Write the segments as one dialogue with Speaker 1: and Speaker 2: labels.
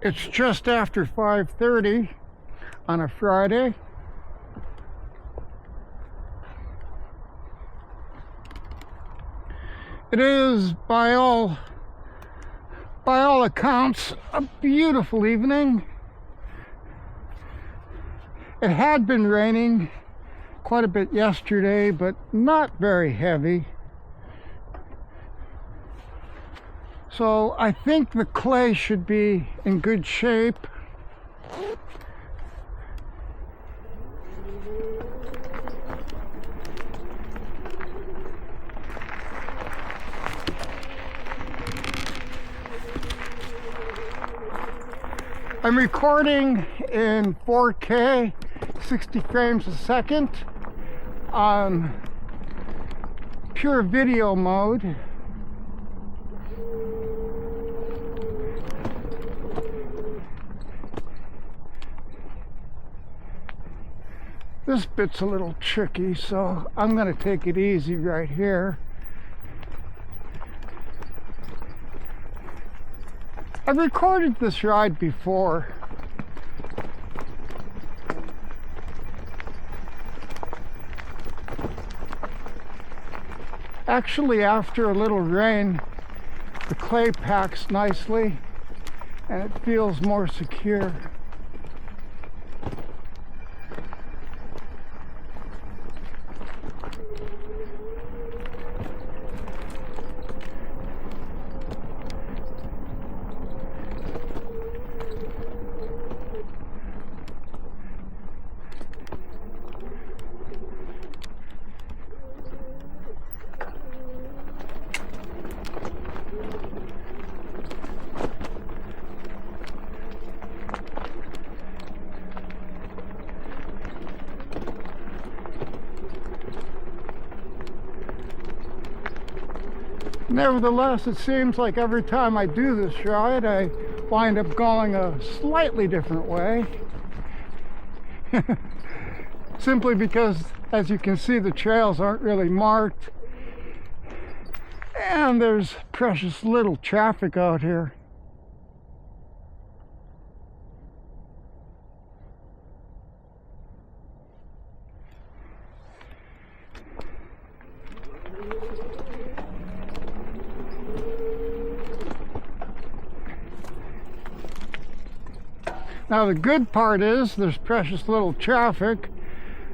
Speaker 1: It's just after 5:30 on a Friday. It is, by all accounts, a beautiful evening. It had been raining quite a bit yesterday, but not very heavy. So I think the clay should be in good shape. I'm recording in 4K, 60 frames a second on pure video mode. This bit's a little tricky, so I'm going to take it easy right here. I've recorded this ride before. Actually, after a little rain, the clay packs nicely and it feels more secure. Nevertheless, it seems like every time I do this ride, I wind up going a slightly different way. Simply because, as you can see, the trails aren't really marked. And there's precious little traffic out here. Now the good part is there's precious little traffic.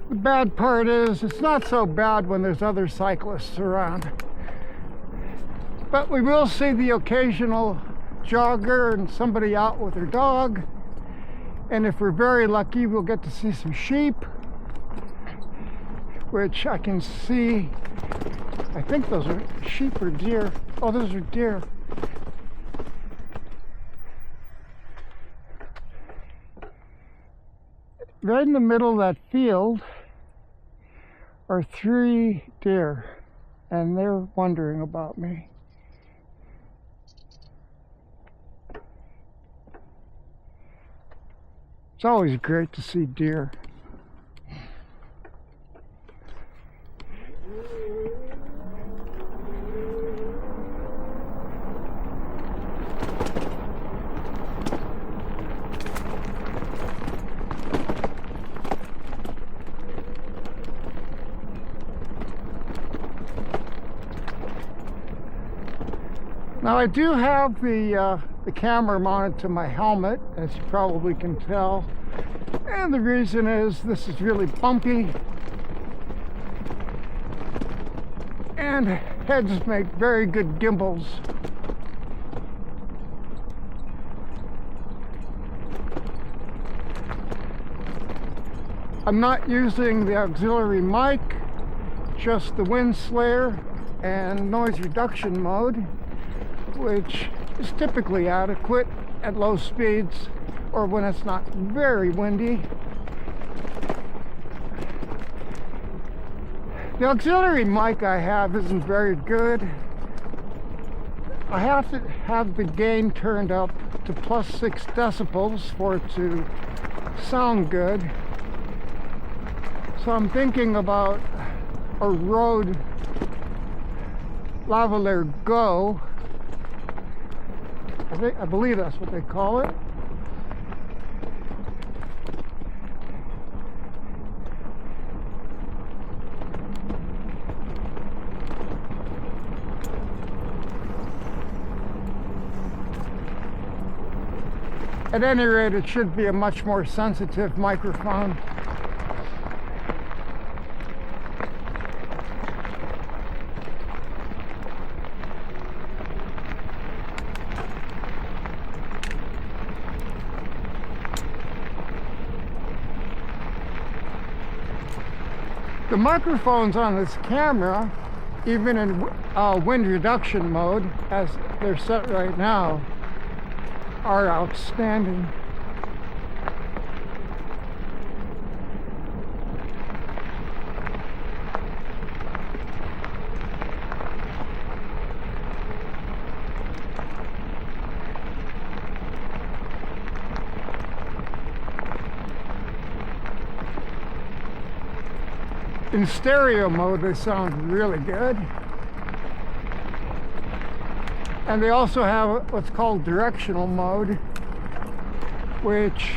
Speaker 1: The bad part is it's not so bad when there's other cyclists around. But we will see the occasional jogger and somebody out with their dog. And if we're very lucky, we'll get to see some sheep, which I can see. I think those are sheep or deer. Oh, those are deer. Right in the middle of that field are 3 deer, and they're wondering about me. It's always great to see deer. Now I do have the camera mounted to my helmet, as you probably can tell, and the reason is this is really bumpy and heads make very good gimbals. I'm not using the auxiliary mic, just the wind slayer and noise reduction mode, which is typically adequate at low speeds or when it's not very windy. The auxiliary mic I have isn't very good. I have to have the gain turned up to +6 decibels for it to sound good. So I'm thinking about a Rode Lavalier Go. I believe that's what they call it. At any rate, it should be a much more sensitive microphone. The microphones on this camera, even in wind reduction mode, as they're set right now, are outstanding. In stereo mode, they sound really good. And they also have what's called directional mode, which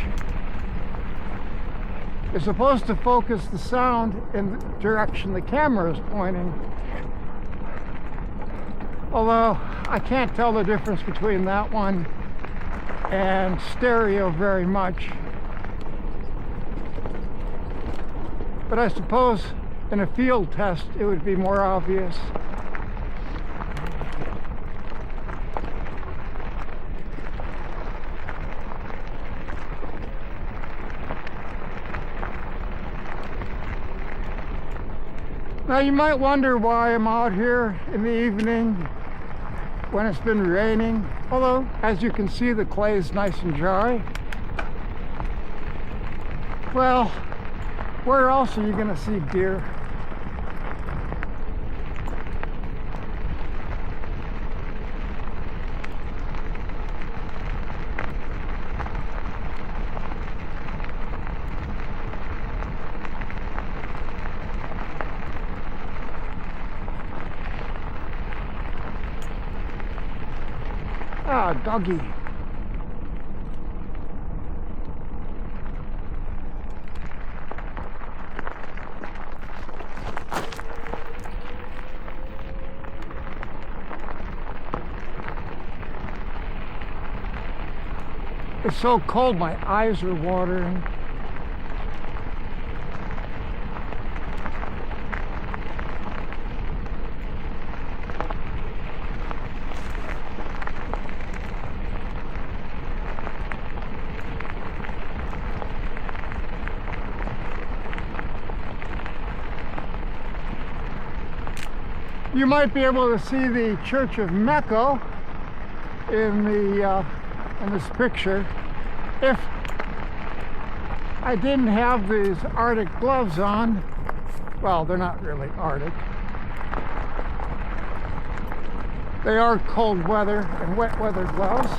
Speaker 1: is supposed to focus the sound in the direction the camera is pointing. Although I can't tell the difference between that one and stereo very much. But I suppose in a field test it would be more obvious. Now you might wonder why I'm out here in the evening when it's been raining, although as you can see the clay is nice and dry. Well, where else are you going to see deer? Ah, doggy. It's so cold, my eyes are watering. You might be able to see the Church of MECO in this picture. If I didn't have these Arctic gloves on, well, they're not really Arctic. They are cold weather and wet weather gloves.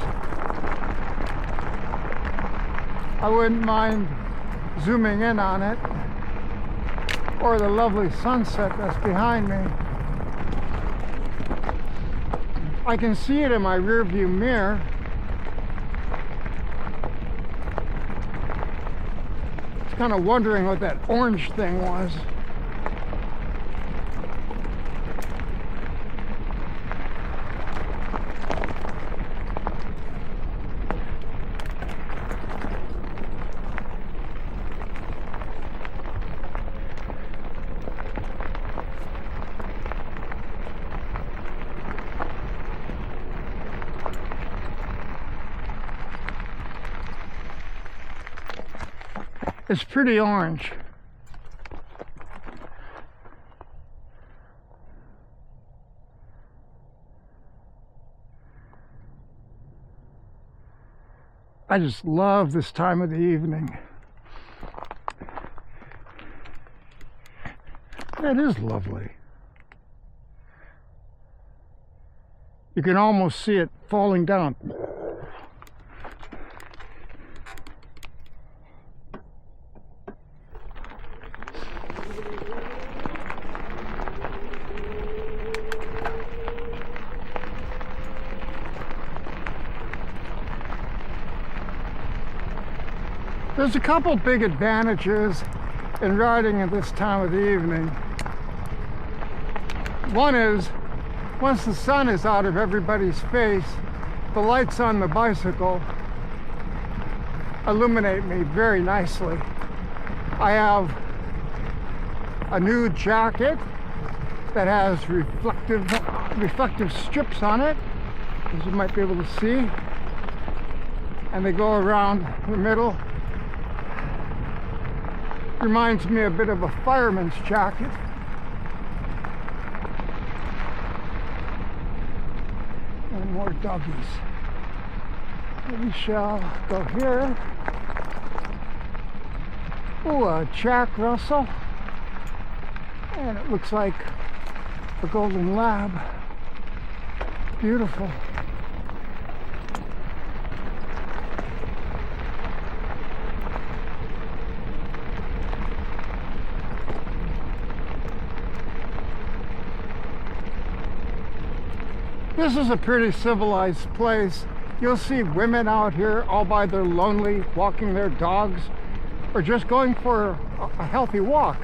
Speaker 1: I wouldn't mind zooming in on it, or the lovely sunset that's behind me. I can see it in my rear view mirror. It's kind of wondering what that orange thing was. It's pretty orange. I just love this time of the evening. That is lovely. You can almost see it falling down. There's a couple big advantages in riding at this time of the evening. One is, once the sun is out of everybody's face, the lights on the bicycle illuminate me very nicely. I have a new jacket that has reflective strips on it, as you might be able to see, and they go around the middle. Reminds me a bit of a fireman's jacket. And more doggies. We shall go here. Oh, a Jack Russell. And it looks like a golden lab. Beautiful. This is a pretty civilized place. You'll see women out here all by their lonely, walking their dogs, or just going for a healthy walk.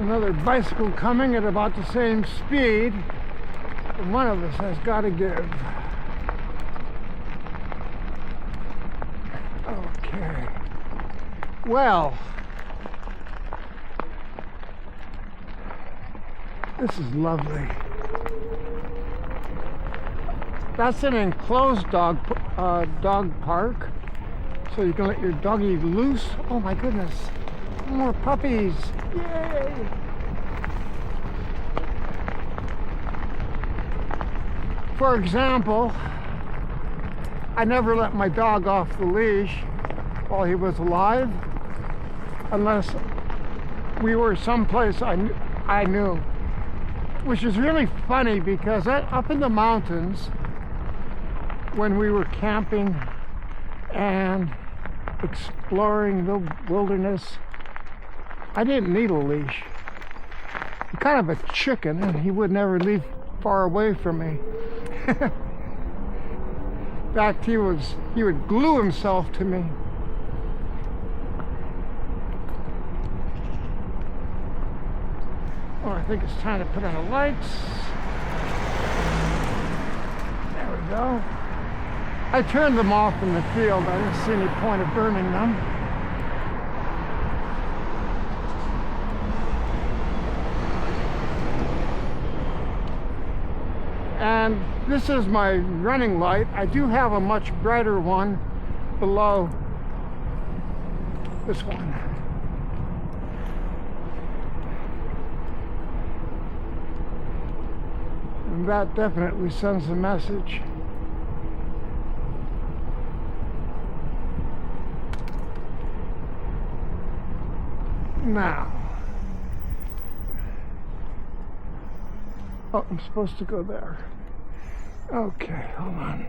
Speaker 1: Another bicycle coming at about the same speed. One of us has got to give. Okay. Well, this is lovely. That's an enclosed dog park, so you can let your doggy loose. Oh my goodness, more puppies! Yay! For example, I never let my dog off the leash while he was alive, unless we were someplace I knew, which is really funny because up in the mountains, when we were camping and exploring the wilderness, I didn't need a leash. I'm kind of a chicken, and he would never leave far away from me. In fact, he would glue himself to me. Oh, I think it's time to put on the lights. There we go. I turned them off in the field. I didn't see any point of burning them. And this is my running light. I do have a much brighter one below this one. And that definitely sends a message. Now, oh, I'm supposed to go there. Okay, hold on.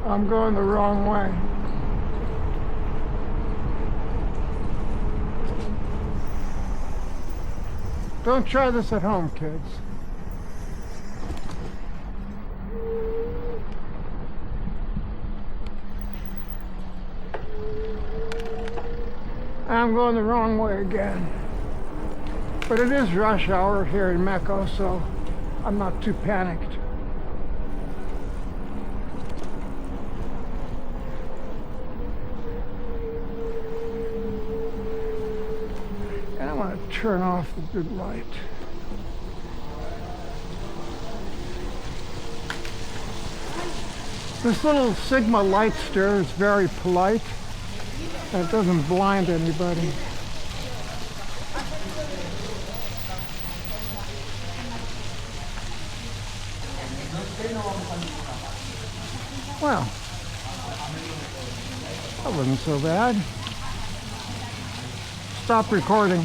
Speaker 1: I'm going the wrong way. Don't try this at home, kids. I'm going the wrong way again. But it is rush hour here in MECO, so I'm not too panicked. And I want to turn off the good light. This little Sigma light stir is very polite, and it doesn't blind anybody. Well, that wasn't so bad. Stop recording.